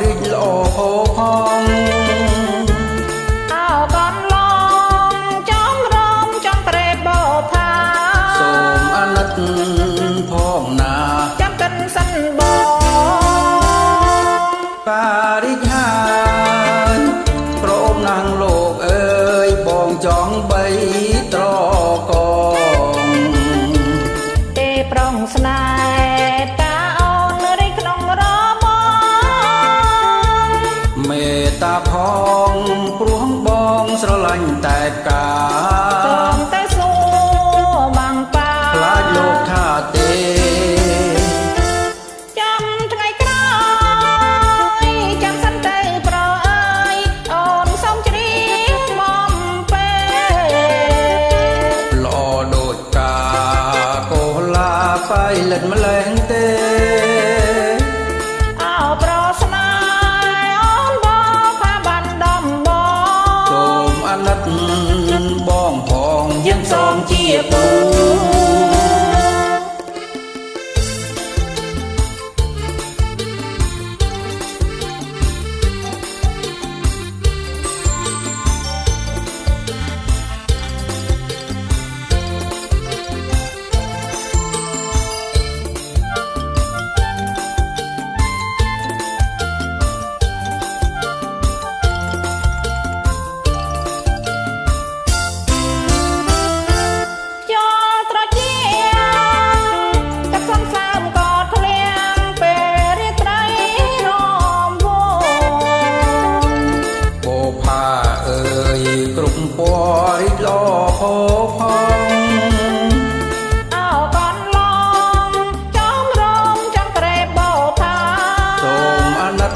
រិចល្អផោផងអោកនឡងចំរំចំប្រេបោថាសូមអាណិតផងណាចាំកិនសិនបងបារិចហើយព្រមណាងលោកអើយបងចង់បីត្រកងទេប្រងស្នេហ៍តាអូនរីក្នុងរបងមេត្តាផងព្រោះបងស្រឡាញ់តែកាសូមតែសួរបាំងប៉ាខ្លាចលោកថាទេចាំថ្ងៃក្រោយចាំសិនទៅប្រអើយអូនសូមជ្រាបមកពេលល្អដូចកាកូឡាបៃលិតម្លែងទេអោប្រស្នេហ៍អូនបងផាបានដំបងសូមអាណិតបងផងយើងសូមជាពូគ្រប់ពណ៌រីកល្អផោផងអោកនឡងចំរំចំក្រេបោថាសូមអាណិត